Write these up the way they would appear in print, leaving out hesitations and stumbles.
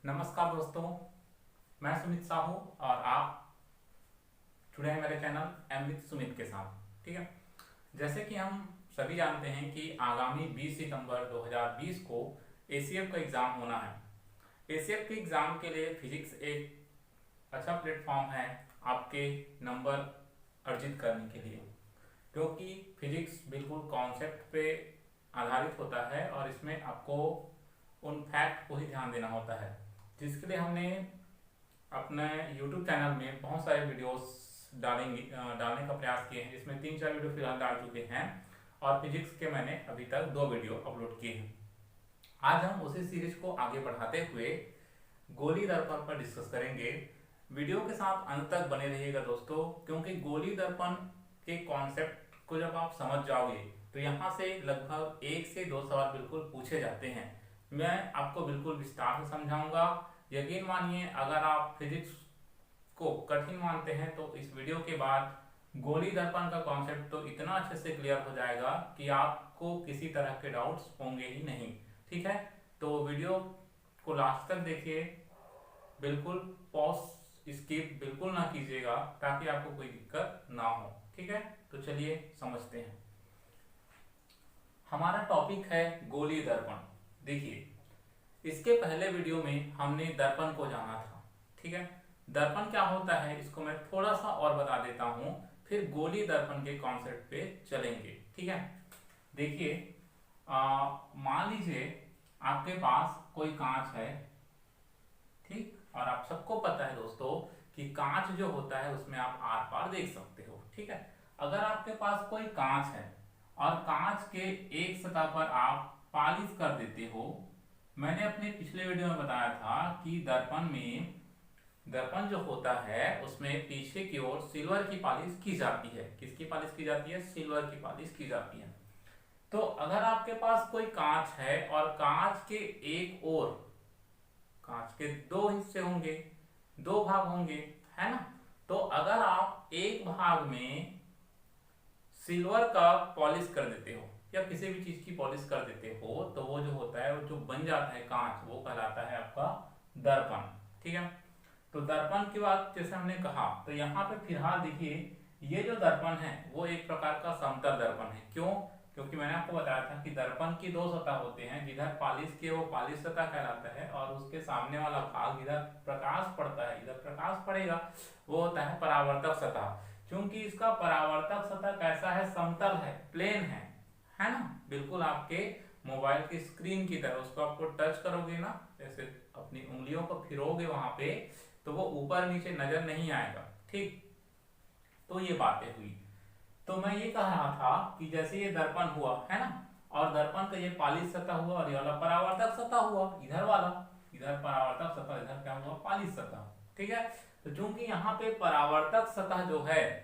नमस्कार दोस्तों, मैं सुमित साहू और आप जुड़े हैं मेरे चैनल एम विद सुमित के साथ। ठीक है, जैसे कि हम सभी जानते हैं कि आगामी 20 सितंबर 2020 को एसीएफ का एग्ज़ाम होना है। एसीएफ के एग्ज़ाम के लिए फिजिक्स एक अच्छा प्लेटफॉर्म है आपके नंबर अर्जित करने के लिए, क्योंकि फिजिक्स बिल्कुल कॉन्सेप्ट पे आधारित होता है और इसमें आपको उन फैक्ट को ही ध्यान देना होता है, जिसके लिए हमने अपने YouTube चैनल में बहुत सारे वीडियोस डालने का प्रयास किए हैं, जिसमें 3-4 वीडियो फिलहाल डाल चुके हैं और फिजिक्स के मैंने अभी तक 2 वीडियो अपलोड किए हैं। आज हम उसी सीरीज को आगे बढ़ाते हुए गोली दर्पण पर डिस्कस करेंगे। वीडियो के साथ अंत तक बने रहिएगा दोस्तों, क्योंकि गोली दर्पण के कॉन्सेप्ट को जब आप समझ जाओगे तो यहाँ से लगभग 1 से 2 सवाल बिल्कुल पूछे जाते हैं। मैं आपको बिल्कुल विस्तार से समझाऊंगा। यकीन मानिए, अगर आप फिजिक्स को कठिन मानते हैं तो इस वीडियो के बाद गोली दर्पण का कॉन्सेप्ट तो इतना अच्छे से क्लियर हो जाएगा कि आपको किसी तरह के डाउट्स होंगे ही नहीं। ठीक है, तो वीडियो को लास्ट तक देखिए, बिल्कुल पॉज स्किप बिल्कुल ना कीजिएगा ताकि आपको कोई दिक्कत ना हो। ठीक है, तो चलिए समझते हैं। हमारा टॉपिक है गोली दर्पण। देखिए, इसके पहले वीडियो में हमने दर्पण को जाना था। ठीक है, दर्पण क्या होता है इसको मैं थोड़ा सा और बता देता हूं, फिर गोली दर्पण के कॉन्सेप्ट पे चलेंगे। ठीक है, देखिए, मान लीजिए आपके पास कोई कांच है, ठीक, और आप सबको पता है दोस्तों कि कांच जो होता है उसमें आप आर पार देख सकते हो। ठीक है, अगर आपके पास कोई कांच है और कांच के एक सतह पर आप पॉलिश कर देते हो, मैंने अपने पिछले वीडियो में बताया था कि दर्पण जो होता है उसमें पीछे की ओर सिल्वर की पॉलिश की जाती है। किसकी पॉलिश की जाती है? सिल्वर की पॉलिश की जाती है। तो अगर आपके पास कोई कांच है और कांच के एक ओर, कांच के 2 हिस्से होंगे, 2 भाग होंगे, है ना? तो अगर आप एक भाग में सिल्वर का पॉलिश कर देते हो या किसी भी चीज की पॉलिश कर देते हो, तो वो जो होता है, वो जो बन जाता है कांच, वो कहलाता है आपका दर्पण। ठीक है, तो दर्पण की बात जैसे हमने कहा, तो यहाँ पे फिलहाल देखिए, ये जो दर्पण है वो एक प्रकार का समतल दर्पण है। क्यों? क्योंकि मैंने आपको बताया था कि दर्पण की 2 सतह होते हैं, जिधर पॉलिश के वो पॉलिश सतह कहलाता है और उसके सामने वाला भाग इधर प्रकाश पड़ता है, इधर प्रकाश पड़ेगा, वो होता है परावर्तक सतह। क्योंकि इसका परावर्तक सतह कैसा है? समतल है, प्लेन है ना? बिल्कुल आपके मोबाइल की स्क्रीन की तरह। उसको आपको टच करोगे ना, जैसे अपनी उंगलियों को फिरोगे वहां पे, तो वो ऊपर नीचे नजर नहीं आएगा। ठीक, तो ये बातें हुई। तो मैं ये कह रहा था कि जैसे ये दर्पण हुआ है ना, और दर्पण का ये पॉलिश सतह हुआ और ये वाला परावर्तक सतह हुआ, इधर वाला, इधर परावर्तक सतह, इधर क्या हुआ? पॉलिश सतह। ठीक है, तो चूंकि यहाँ पे परावर्तक सतह जो है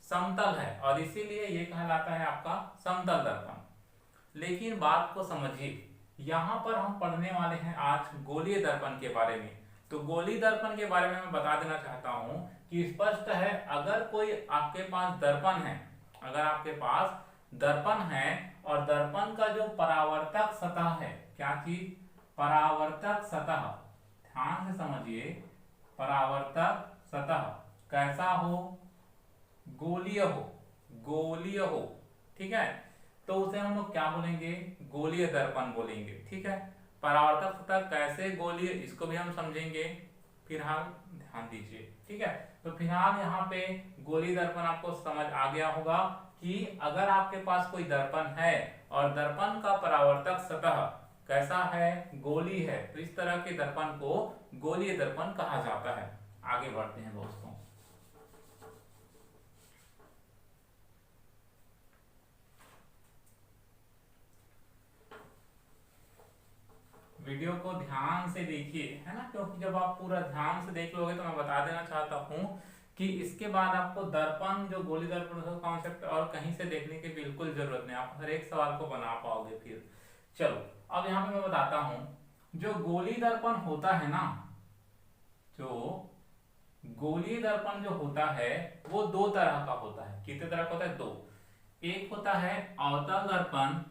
समतल है और इसीलिए ये कहलाता है आपका समतल दर्पण। लेकिन बात को समझिए, यहाँ पर हम पढ़ने वाले हैं आज गोलीय दर्पण के बारे में। तो गोलीय दर्पण के बारे में मैं बता देना चाहता हूं कि स्पष्ट है, अगर कोई आपके पास दर्पण है, अगर आपके पास दर्पण है और दर्पण का जो परावर्तक सतह है, क्या चीज? परावर्तक सतह, ध्यान से समझिए, परावर्तक सतह कैसा हो? गोलीय हो, गोलीय हो। ठीक है, तो उसे हम लोग क्या बोलेंगे? गोलीय दर्पण बोलेंगे। ठीक है, परावर्तक सतह कैसे गोलीय, इसको भी हम समझेंगे। फिलहाल ध्यान दीजिए। ठीक है, तो फिलहाल यहाँ पे गोलीय दर्पण आपको समझ आ गया होगा कि अगर आपके पास कोई दर्पण है और दर्पण का परावर्तक सतह कैसा है? गोली है, तो इस तरह के दर्पण को गोलीय दर्पण कहा जाता है। आगे बढ़ते हैं दोस्तों। वीडियो को ध्यान से देखिए, है ना, क्योंकि जब आप पूरा ध्यान से देख लोगे तो मैं बता देना चाहता हूं कि इसके बाद आपको दर्पण, जो गोली दर्पण का कॉन्सेप्ट और कहीं से देखने की बिल्कुल जरूरत नहीं, आप हर एक सवाल को बना पाओगे फिर। चलो, अब यहाँ पे मैं बताता हूं, जो गोली दर्पण होता है ना, जो गोलीय दर्पण जो होता है वो 2 तरह का होता है। कितने तरह का होता है? 2। एक होता है अवतल दर्पण,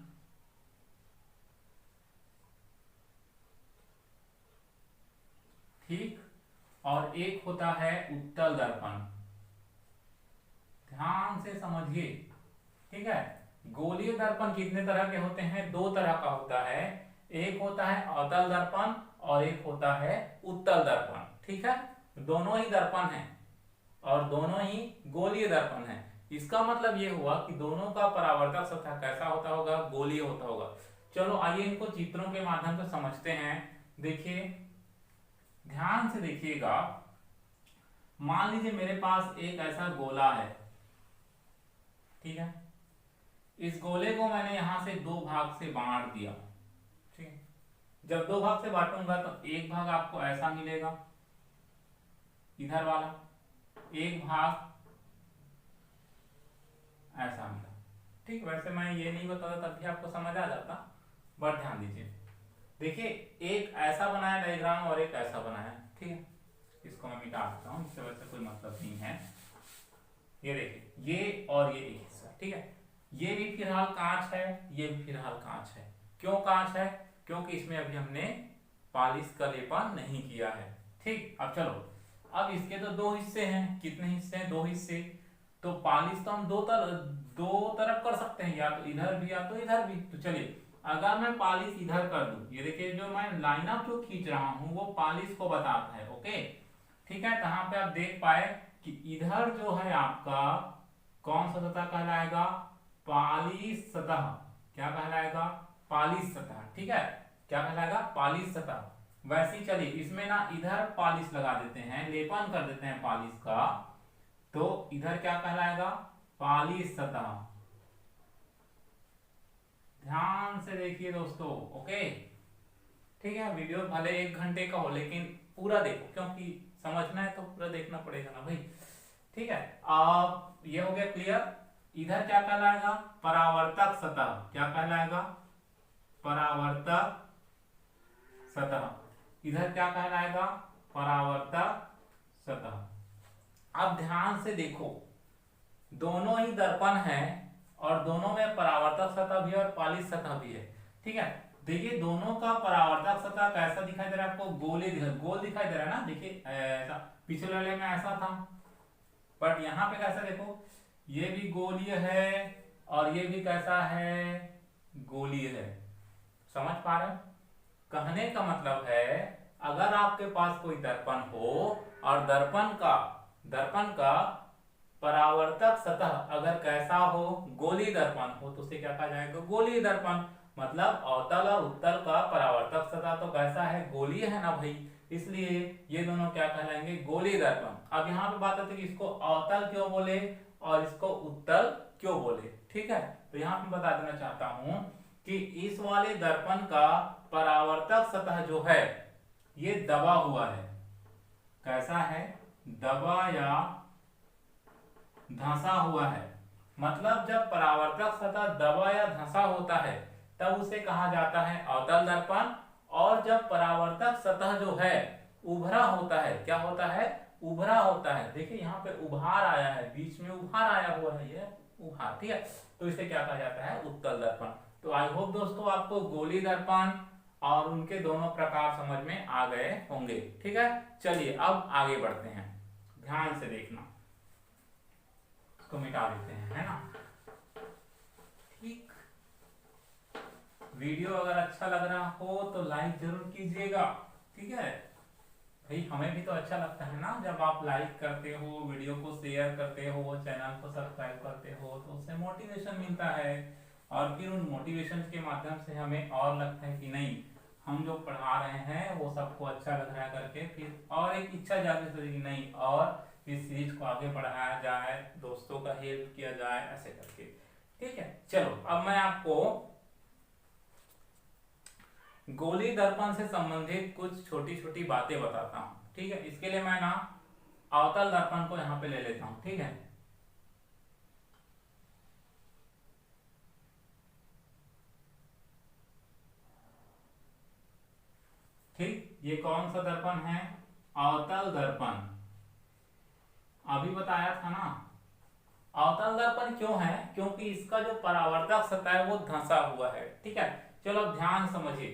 ठीक, और एक होता है उत्तल दर्पण। ध्यान से समझिए, ठीक है। गोलीय दर्पण कितने तरह के होते हैं? दो तरह का होता है, एक होता है अवतल दर्पण और एक होता है उत्तल दर्पण, ठीक है। दोनों ही दर्पण है और दोनों ही गोलीय दर्पण है। इसका मतलब ये हुआ कि दोनों का परावर्तक सतह कैसा होता होगा? गोलीय होता होगा। चलो आइए इनको चित्रों के माध्यम से समझते हैं। देखिए, ध्यान से देखिएगा। मान लीजिए मेरे पास एक ऐसा गोला है, ठीक है। इस गोले को मैंने यहां से दो भाग से बांट दिया, ठीक है। जब दो भाग से बांटूंगा तो एक भाग आपको ऐसा मिलेगा, इधर वाला, एक भाग ऐसा मिला, ठीक। वैसे मैं ये नहीं बताता तब भी आपको समझ आ जाता, बट ध्यान दीजिए। देखिए, एक ऐसा बनाया डायग्राम और एक ऐसा बनाया, ठीक है। इसको मैं मिटा देता हूं, इससे वैसे कोई मतलब नहीं है। ये देखिए, ये और ये एक हिस्सा, ठीक है। ये भी फिलहाल कांच है, ये भी फिलहाल कांच है। क्यों कांच है? क्योंकि इसमें अभी हमने पॉलिश का लेपन नहीं किया है, ठीक। अब चलो, अब इसके तो दो हिस्से हैं। कितने हिस्से हैं? दो हिस्से। तो पॉलिश तो हम दो तरफ कर सकते हैं, या तो इधर भी या तो इधर भी। तो चलिए, अगर मैं पॉलिश इधर कर दूं, ये देखिए जो मैं लाइन अप जो खींच रहा हूं वो पॉलिश को बताता है, ओके, ठीक है। यहाँ पे आप देख पाए कि इधर जो है आपका कौन सा सतह कहलाएगा? पॉलिश सतह। क्या कहलाएगा? पॉलिश सतह, ठीक है। क्या कहलाएगा? पॉलिश सतह। वैसे ही चलिए, इसमें ना इधर पॉलिश लगा देते हैं, लेपन कर देते हैं पॉलिश का, तो इधर क्या कहलाएगा? पॉलिश सतह। ध्यान से देखिए दोस्तों, ओके, ठीक है। वीडियो भले 1 घंटे का हो लेकिन पूरा देखो, क्योंकि समझना है तो पूरा देखना पड़ेगा ना भाई, ठीक है। अब ये हो गया क्लियर। इधर क्या कहलाएगा? परावर्तक सतह। क्या कहलाएगा? परावर्तक सतह। इधर क्या कहलाएगा? परावर्तक सतह। अब ध्यान से देखो, दोनों ही दर्पण है और दोनों में परावर्तक सतह भी है और पॉलिश सतह भी है, ठीक है। देखिए, दोनों का परावर्तक सतह कैसा दिखाई दे रहा है आपको? गोल दिखाई दे रहा है ना। देखिए ऐसा, पिछले वाले में ऐसा था, बट यहाँ पे कैसा देखो, ये भी गोलीय है और ये भी कैसा है? गोलीय है। समझ पा रहे? कहने का मतलब है, अगर आपके पास कोई दर्पण हो और दर्पण का परावर्तक सतह अगर कैसा हो? गोलीय दर्पण हो, तो उसे क्या कहा जाएगा? गोलीय दर्पण। मतलब अवतल और उत्तल का परावर्तक सतह तो कैसा है? गोलीय है ना भाई, इसलिए ये दोनों क्या कहलाएंगे? गोलीय दर्पण। अब यहाँ पे बात आती है कि इसको अवतल क्यों बोले और इसको उत्तल क्यों बोले, ठीक है। तो यहाँ पे बता देना चाहता हूं कि इस वाले दर्पण का परावर्तक सतह जो है ये दबा हुआ है। कैसा है? दबा या धंसा हुआ है। मतलब जब परावर्तक सतह दबा या धंसा होता है तब उसे कहा जाता है अवतल दर्पण, और जब परावर्तक सतह जो है उभरा होता है, क्या होता है? उभरा होता है। देखिए यहाँ पे उभार आया है, बीच में उभार आया हुआ है, ये उभार, ठीक है। तो इसे क्या कहा जाता है? उत्तल दर्पण। तो आई होप दोस्तों आपको गोलीय दर्पण और उनके दोनों प्रकार समझ में आ गए होंगे, ठीक है। चलिए अब आगे बढ़ते हैं, ध्यान से देखना, इसको मिटा देते हैं, है ना। ठीक, वीडियो अगर अच्छा लग रहा हो तो लाइक जरूर कीजिएगा, ठीक है भाई। हमें भी तो अच्छा लगता है ना जब आप लाइक करते हो, वीडियो को शेयर करते हो, चैनल को सब्सक्राइब करते हो, तो उससे मोटिवेशन मिलता है और फिर उन मोटिवेशन के माध्यम से हमें और लगता है कि नहीं, हम जो पढ़ा रहे हैं वो सबको अच्छा लग रहा है करके, फिर और एक इच्छा जागृत होती है नहीं, और इस सीरीज को आगे बढ़ाया जाए, दोस्तों का हेल्प किया जाए, ऐसे करके, ठीक है। चलो अब मैं आपको गोलीय दर्पण से संबंधित कुछ छोटी छोटी बातें बताता हूं, ठीक है। इसके लिए मैं ना अवतल दर्पण को यहां पे ले लेता हूं, ठीक है। ठीक, ये कौन सा दर्पण है? अवतल दर्पण। अभी बताया था ना। अवतल दर्पण क्यों है? क्योंकि इसका जो परावर्तक सतह है वो धंसा हुआ है, ठीक है। चलो अब ध्यान समझिए,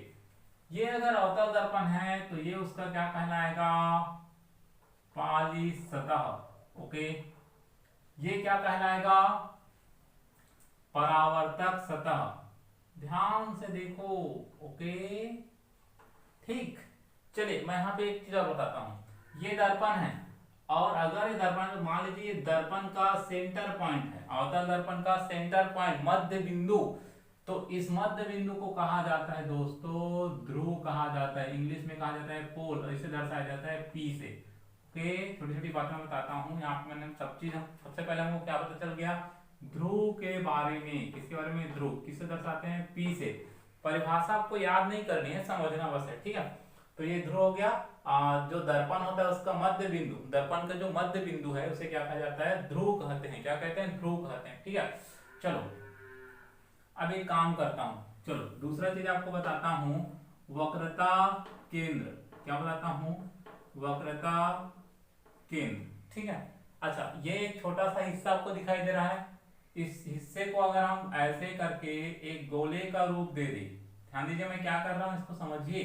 ये अगर अवतल दर्पण है तो ये उसका क्या कहलाएगा, पालिश सतह। ओके, ये क्या कहलाएगा, परावर्तक सतह। ध्यान से देखो। ओके, ठीक। चलिए मैं यहाँ पे एक चीज और बताता हूँ। ये दर्पण है और अगर ये दर्पण, मान लीजिए ये दर्पण का सेंटर पॉइंट है, अवतल दर्पण का सेंटर पॉइंट, मध्य बिंदु, तो इस मध्य बिंदु को कहा जाता है दोस्तों ध्रुव कहा जाता है, इंग्लिश में कहा जाता है पोल, और इसे दर्शाया जाता है पी से। ओके, छोटी छोटी बातें मैं बताता हूँ। यहाँ पे मैंने सब चीज, सबसे पहले हमको क्या पता चल गया, ध्रुव के बारे में। किसके बारे में, ध्रुव। किससे दर्शाते हैं, पी से। परिभाषा आपको याद नहीं करनी है, समझना बस है, ठीक है। तो ये ध्रुव हो गया। जो दर्पण होता है उसका मध्य बिंदु, दर्पण का जो मध्य बिंदु है उसे क्या कहा जाता है, ध्रुव कहते हैं। क्या कहते हैं, ध्रुव कहते हैं, ठीक है। चलो अब एक काम करता हूं, चलो दूसरा चीज आपको बताता हूं, वक्रता केंद्र। क्या बताता हूं, वक्रता केंद्र, ठीक है। अच्छा, ये एक छोटा सा हिस्सा आपको दिखाई दे रहा है। इस हिस्से को अगर हम ऐसे करके एक गोले का रूप दे दें, ध्यान दीजिए मैं क्या कर रहा हूं, इसको समझिए,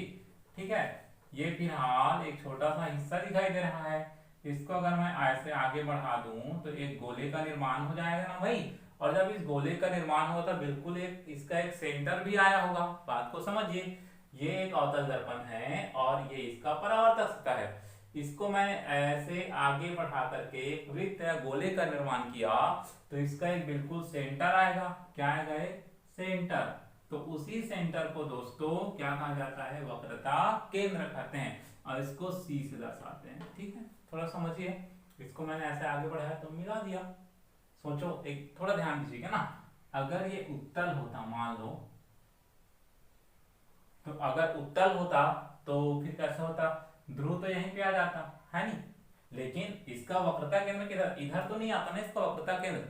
ठीक है। ये फिलहाल एक छोटा सा हिस्सा दिखाई दे रहा है, इसको अगर मैं ऐसे आगे बढ़ा दूं तो एक गोले का निर्माण हो जाएगा ना भाई। और जब इस गोले का निर्माण हुआ तो बिल्कुल एक इसका एक सेंटर भी आया होगा। बात को समझिए, ये एक अवतल दर्पण है और ये इसका परावर्तक सतह है। इसको मैं ऐसे आगे बढ़ा करके एक वृत्त या गोले का निर्माण किया तो इसका एक बिल्कुल सेंटर आएगा। क्या आएगा, एक सेंटर। तो उसी सेंटर को दोस्तों क्या कहा जाता है, वक्रता केंद्र कहते हैं, और इसको सी से दर्शाते हैं, ठीक है। थोड़ा समझिए, इसको मैंने ऐसे आगे बढ़ाया तो मिला दिया। सोचो, एक थोड़ा ध्यान दीजिएगा ना, अगर ये उत्तल होता, मान लो, तो अगर उत्तल होता तो फिर कैसा होता, ध्रुव तो यहीं पे आ जाता है नहीं, लेकिन इसका वक्रता केंद्र किधर, इधर तो नहीं आता ना इसका वक्रता केंद्र।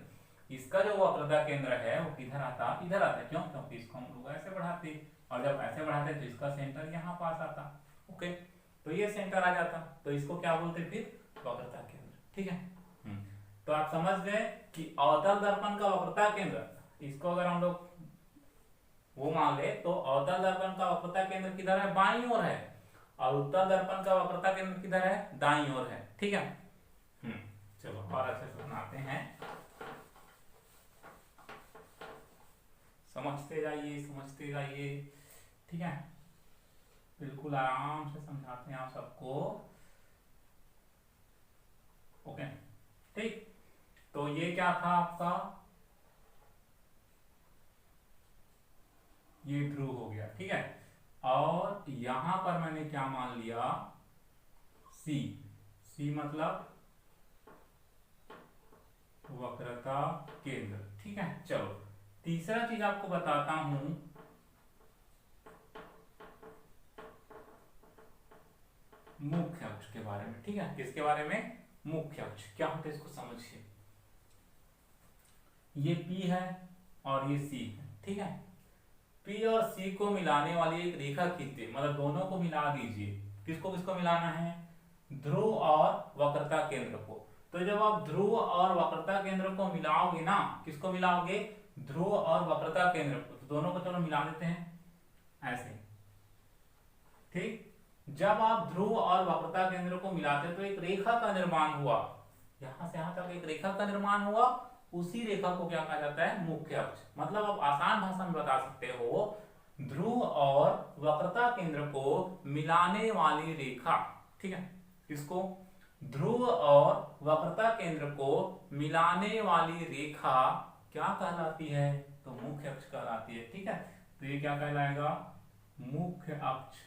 इसका जो वक्रता केंद्र है वो किधर आता, इधर आता। क्यों, क्योंकि इसको हम लोग ऐसे बढ़ाते, और जब ऐसे बढ़ाते तो इसका सेंटर यहाँ पास आता। ओके, तो ये सेंटर आ जाता, तो इसको क्या बोलते फिर, वक्रता केंद्र, ठीक है। तो आप समझ गए कि अवतल दर्पण का वक्रता केंद्र, इसको अगर हम लोग वो मान ले तो अवतल दर्पण का वक्रता केंद्र किधर है, बाईं ओर है, और उत्तल दर्पण का वक्रता केंद्र किधर है, दाईं ओर है, ठीक है। चलो और अच्छे से बनाते हैं, समझते जाइए, ठीक है। बिल्कुल आराम से समझाते हैं आप सबको। ओके, ठीक। तो ये क्या था आपका, ये ध्रुव हो गया, ठीक है। और यहां पर मैंने क्या मान लिया, सी। सी मतलब वक्रता केंद्र, ठीक है। चलो तीसरा चीज आपको बताता हूं, मुख्य अक्ष के बारे में, ठीक है। किसके बारे में, मुख्य अक्ष क्या होता है इसको समझिए। ये P है और ये C है, ठीक है। P और C को मिलाने वाली एक रेखा खींचते, मतलब दोनों को मिला दीजिए। किसको किसको मिलाना है, ध्रुव और वक्रता केंद्र को। तो जब आप ध्रुव और वक्रता केंद्र को मिलाओगे ना, किसको मिलाओगे, ध्रुव और वक्रता केंद्र को, तो दोनों को चलो मिला देते हैं ऐसे, ठीक। जब आप ध्रुव और वक्रता केंद्र को मिलाते तो एक रेखा का निर्माण हुआ, यहां से यहां तक एक रेखा का निर्माण हुआ। उसी रेखा को क्या कहा जाता है, मुख्य अक्ष। मतलब आप आसान भाषा में बता सकते हो, ध्रुव और वक्रता केंद्र को मिलाने वाली रेखा, ठीक है। किसको, ध्रुव और वक्रता केंद्र को मिलाने वाली रेखा क्या कहलाती है, तो मुख्य अक्ष कहलाती है, ठीक है। तो ये क्या कहलाएगा, मुख्य अक्ष।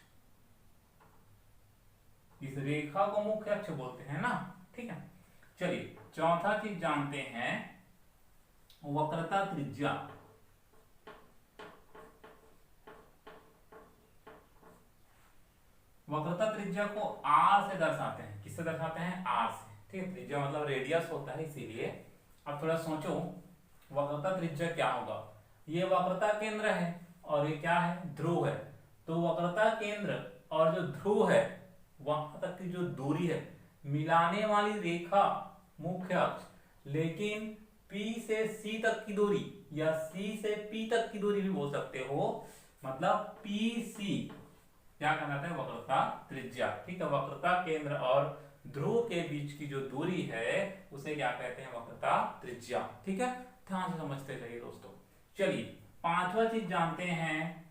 इस रेखा को मुख्य अक्ष बोलते हैं ना, ठीक है। चलिए चौथा चीज जानते हैं, वक्रता त्रिज्या। वक्रता त्रिज्या को आर से दर्शाते हैं। किससे दर्शाते हैं, आर से, ठीक है। त्रिज्या मतलब रेडियस होता है, इसीलिए। अब थोड़ा सोचो, वक्रता त्रिज्या क्या होगा, ये वक्रता केंद्र है और ये क्या है, ध्रुव है। तो वक्रता केंद्र और जो ध्रुव है वहां तक की जो दूरी है, मिलाने वाली रेखा मुख्य अक्ष। लेकिन P से C तक की दूरी या C से P तक की दूरी भी बोल सकते हो, मतलब PC क्या कहलाता है, वक्रता त्रिज्या। ठीक है, वक्रता केंद्र और ध्रुव के बीच की जो दूरी है उसे क्या कहते हैं, वक्रता त्रिज्या। ठीक है, ध्यान से समझते रहिए दोस्तों। चलिए पांचवा चीज जानते हैं,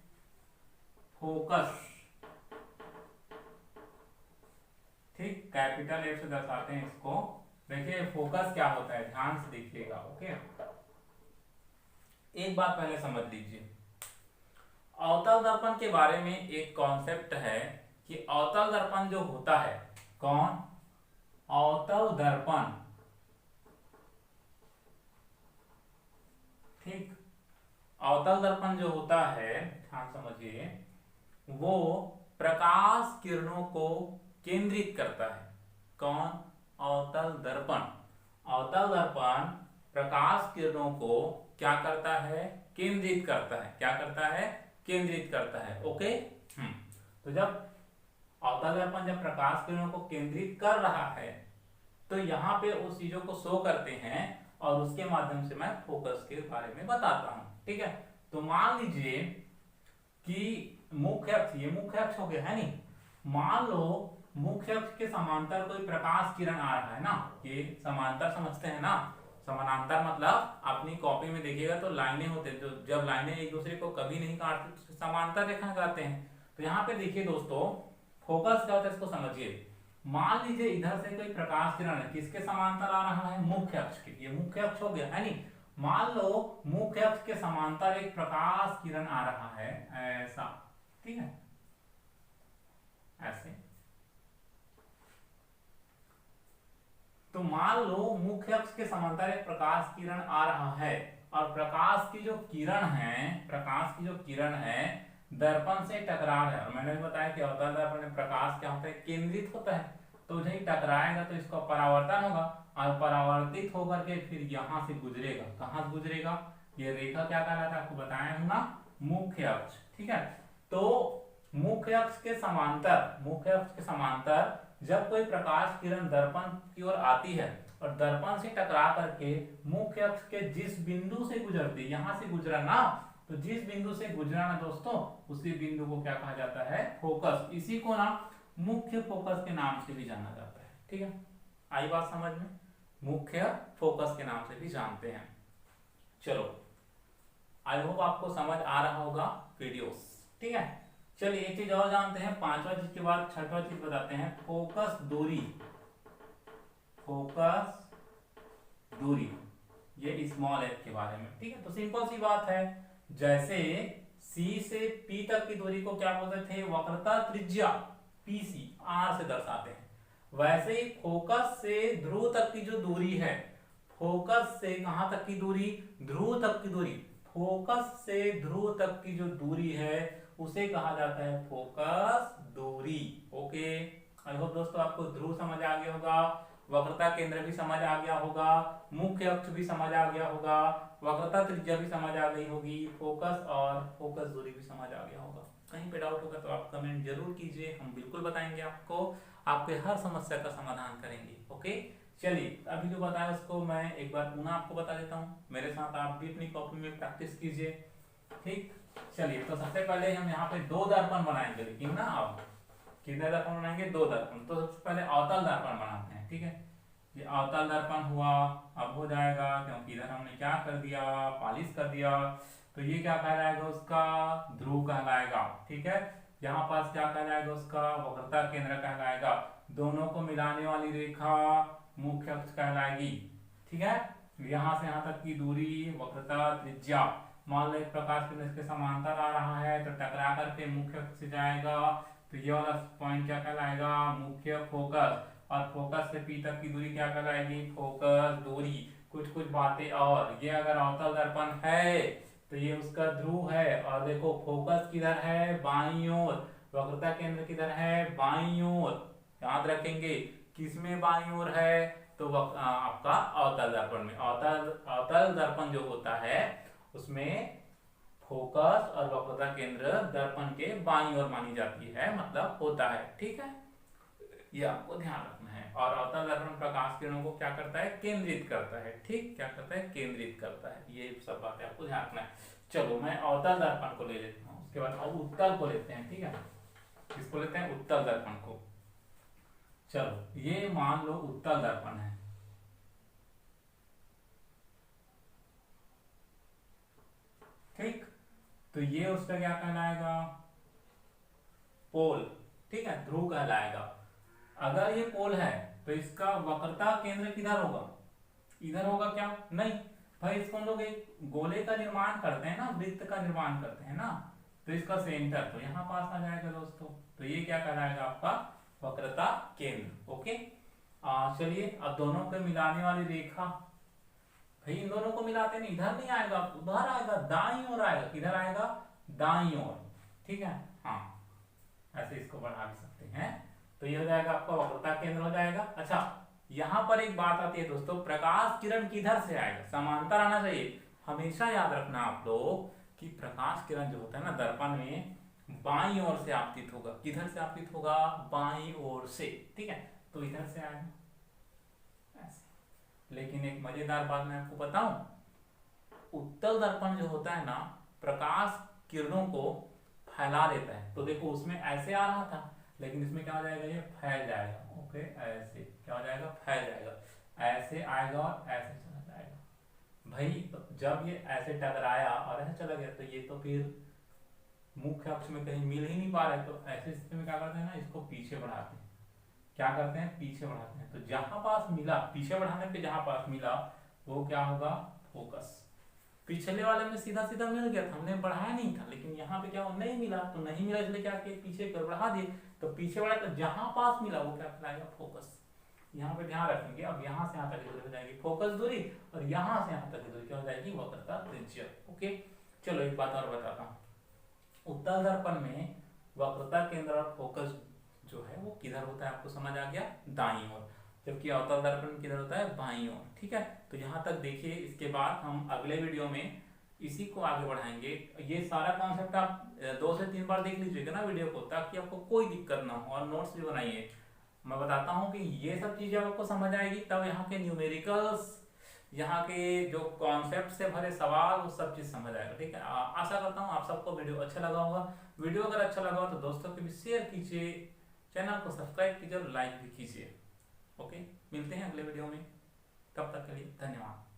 फोकस। ठीक, कैपिटल एफ से दर्शाते हैं इसको। देखिए फोकस क्या होता है, ध्यान से देखिएगा। ओके, एक बात पहले समझ लीजिए, अवतल दर्पण के बारे में एक कॉन्सेप्ट है कि अवतल दर्पण जो होता है, कौन, अवतल दर्पण। ठीक, अवतल दर्पण जो होता है, ध्यान समझिए, वो प्रकाश किरणों को केंद्रित करता है। कौन, अवतल दर्पण। अवतल दर्पण प्रकाश किरणों को क्या करता है, केंद्रित करता है। क्या करता है, केंद्रित करता है। ओके, तो जब अवतल दर्पण जब प्रकाश किरणों को केंद्रित कर रहा है तो यहाँ पे उस चीजों को शो करते हैं और उसके माध्यम से मैं फोकस के बारे में बताता हूं। ठीक है, तो मान लीजिए कि मुख्य अक्ष, ये मुख्य अक्ष हो गया है नहीं, मान लो मुख्य अक्ष के समांतर कोई प्रकाश किरण आ रहा है ना, ये समांतर समझते हैं ना, समानांतर मतलब अपनी कॉपी में देखिएगा तो लाइनें होते हैं, तो जब लाइनें एक दूसरे को कभी नहीं काटती तो समांतर रेखा कहते हैं। तो यहाँ पे देखिए दोस्तों, फोकस क्या होता है इसको समझिए। मान लीजिए इधर से कोई प्रकाश किरण है, किसके समांतर आ रहा है, मुख्य अक्ष के, ये मुख्य अक्ष हो गया है नहीं। मान लो मुख्य अक्ष के समांतर एक प्रकाश किरण आ रहा है ऐसा, ठीक है, ऐसे। तो मान लो मुख्य अक्ष के समांतर एक प्रकाश किरण आ रहा है और प्रकाश की जो किरण है, प्रकाश की जो किरण है दर्पण से टकरा रहा है। और मैंने भी बताया कि अवतल दर्पण में प्रकाश क्या होता है, केंद्रित होता है, तो जब टकराएगा तो इसका परावर्तन होगा और परावर्तित होकर के फिर यहां से गुजरेगा। कहां से गुजरेगा, ये रेखा क्या कहलाता है, आपको बताया हूं ना, मुख्य अक्ष। ठीक है, तो मुख्य अक्ष के समांतर, मुख्य अक्ष के समांतर जब कोई प्रकाश किरण दर्पण की ओर आती है और दर्पण से टकरा करके मुख्य अक्ष के जिस बिंदु से गुजरती, यहां से गुजरा ना, तो जिस बिंदु से गुजरा ना दोस्तों, उसी बिंदु को क्या कहा जाता है, फोकस। इसी को ना मुख्य फोकस के नाम से भी जाना जाता है। ठीक है, आई बात समझ में, मुख्य फोकस के नाम से भी जानते हैं। चलो, आई होप आपको समझ आ रहा होगा वीडियोस। ठीक है, चलिए एक चीज और जानते हैं, पांचवा चीज के बाद छठवा चीज बताते हैं, फोकस दूरी। फोकस दूरी, ये स्मॉल एफ के बारे में। ठीक है, तो सिंपल सी बात है, जैसे C से P तक की दूरी को क्या बोलते थे, वक्रता त्रिज्या, PC, R से दर्शाते हैं। वैसे ही फोकस से ध्रुव तक की जो दूरी है, फोकस से कहां तक की दूरी, ध्रुव तक की दूरी, फोकस से ध्रुव तक की जो दूरी है उसे कहा जाता है फोकस दूरी। ओके, आई होप दोस्तों आपको ध्रुव समझ आ गया होगा, वक्रता केंद्र भी समझ आ गया होगा, मुख्य अक्ष भी समझ आ गया होगा, वक्रता त्रिज्या भी समझ आ गई होगी, फोकस और फोकस दूरी भी समझ आ गया होगा। कहीं पे डाउट होगा तो आप कमेंट जरूर कीजिए, हम बिल्कुल बताएंगे आपको, आपके हर समस्या का समाधान करेंगे। ओके, चलिए अभी जो बताया उसको मैं एक बार पुनः आपको बता देता हूँ, मेरे साथ आप भी अपनी कॉपी में प्रैक्टिस कीजिए। ठीक, चलिए तो सबसे पहले हम यहाँ पे दो दर्पण बनाएंगे, लेकिन ना अब कितने दर्पण बनाएंगे, दो दर्पण। तो सबसे पहले अवतल दर्पण बनाते हैं। ठीक है, ये अवतल दर्पण हुआ, अब हो जाएगा क्योंकि इधर हमने क्या कर दिया, पॉलिश कर दिया, तो ये क्या कहलाएगा, उसका ध्रुव कहलाएगा। ठीक है, यहाँ पास क्या कहलाएगा, उसका वक्रता केंद्र कहलाएगा, दोनों को मिलाने वाली रेखा मुख्य अक्ष कहलाएगी। ठीक है, यहाँ से यहाँ तक की दूरी वक्रता त्रिज्या। मान लो एक प्रकाश किरण इसके समांतर आ रहा है तो टकरा करके मुख्य अक्ष से जाएगा, तो ये वाला पॉइंट क्या कहलाएगा, मुख्य फोकस। और फोकस से P तक की दूरी क्या कहलाएगी, फोकस दूरी। कुछ कुछ बातें और, ये अगर अवतल दर्पण है तो ये उसका ध्रुव है, और देखो फोकस किधर है, बाईं ओर, वक्रता केंद्र किधर है, बाईं ओर। याद रखेंगे किसमें बाईं ओर है, तो आपका अवतल दर्पण में। अवतल दर्पण जो होता है उसमें फोकस और वक्रता केंद्र दर्पण के बाईं ओर मानी जाती है, मतलब होता है। ठीक है, ये आपको ध्यान रखना है। और अवतल दर्पण प्रकाश किरणों को क्या करता है, केंद्रित करता है। ठीक, क्या करता है, केंद्रित करता है। ये सब बातें आपको ध्यान रखना है। चलो मैं अवतल दर्पण को ले लेता हूँ, उसके बाद अब उत्तल को लेते हैं। ठीक है, किसको लेते हैं? उत्तल दर्पण को। चलो ये मान लो उत्तल दर्पण है, ठीक। तो ये उसका क्या कहलाएगा? पोल, ठीक है, ध्रुव कहलाएगा। अगर ये पोल है तो इसका वक्रता केंद्र किधर होगा? इधर होगा क्या? नहीं भाई, इसको हम लोग एक गोले का निर्माण करते हैं ना, वृत्त का निर्माण करते हैं ना, तो इसका सेंटर तो यहाँ पास आ जाएगा दोस्तों। तो ये क्या कहलाएगा? आपका वक्रता केंद्र। ओके, चलिए अब दोनों को मिलाने वाली रेखा, भाई इन दोनों को मिलाते नहीं, इधर नहीं आएगा, उधर आएगा, दाईं ओर आएगा। किधर आएगा? दाईं ओर, ठीक है। हाँ, ऐसे इसको बढ़ा भी सकते हैं। तो ये हो जाएगा आपका वक्रता केंद्र हो जाएगा। अच्छा, यहां पर एक बात आती है दोस्तों, प्रकाश किरण किधर से आएगा? समांतर आना चाहिए। हमेशा याद रखना आप लोग कि प्रकाश किरण जो होता है ना दर्पण में, बाईं ओर से आपतित होगा। किधर से आपतित होगा? बाईं ओर से, ठीक है। तो इधर से आएगा ऐसे। लेकिन एक मजेदार बात मैं आपको बताऊं, उत्तल दर्पण जो होता है ना, प्रकाश किरणों को फैला देता है। तो देखो उसमें ऐसे आ रहा था, लेकिन इसमें क्या हो जाएगा? ये फैल जाएगा। ओके, ऐसे क्या हो जाएगा? फैल जाएगा। ऐसे आएगा और ऐसे चला जाएगा। भाई तो जब ये ऐसे टकराया और ऐसे चला गया, तो ये तो फिर मुख्य अक्ष में कहीं मिल ही नहीं पा रहा है। तो ऐसे स्थिति में क्या करते हैं ना, इसको पीछे बढ़ाते हैं। क्या करते हैं? पीछे बढ़ाते हैं। तो जहां पास मिला, पीछे बढ़ाने पे जहां पास मिला वो क्या होगा? फोकस। पिछले वाले में सीधा सीधा मिल गया था, हमने बढ़ाया नहीं था, लेकिन यहाँ पे क्या नहीं मिला, तो नहीं मिला इसलिए क्या किया? पीछे कर बढ़ा दिए। तो पीछे वाला तो जहां पास मिला वो क्या कहलाएगा? फोकस। यहाँ पे ध्यान रखेंगे, अब यहाँ से यहाँ तक की दूरी हो जाएगी फोकस दूरी, और यहाँ से यहाँ तक की दूरी क्या हो जाएगी? वक्रता त्रिज्या। ओके, चलो एक बात और बताता हूँ। उत्तल दर्पण में वक्रता केंद्र और फोकस जो है वो किधर होता है? आपको समझ आ गया? दाईं ओर। जबकि अवतल दर्पण किधर होता है? बाईं ओर, ठीक है। तो यहाँ तक देखिए, इसके बाद हम अगले वीडियो में इसी को आगे बढ़ाएंगे। ये सारा कॉन्सेप्ट आप 2 से 3 बार देख लीजिएगा ना वीडियो को, ताकि आपको कोई दिक्कत ना हो, और नोट्स भी बनाइए। मैं बताता हूँ कि ये सब चीजें आपको समझ आएगी, तब यहाँ के न्यूमेरिकल्स, यहाँ के जो कॉन्सेप्ट से भरे सवाल, वो सब चीज समझ आएगा, ठीक है। आशा करता हूँ आप सबको वीडियो अच्छा लगा होगा। वीडियो अगर अच्छा लगा हो तो दोस्तों के भी शेयर कीजिए, चैनल को सब्सक्राइब कीजिए और लाइक भी कीजिए। ओके, मिलते हैं अगले वीडियो में, तब तक के लिए धन्यवाद।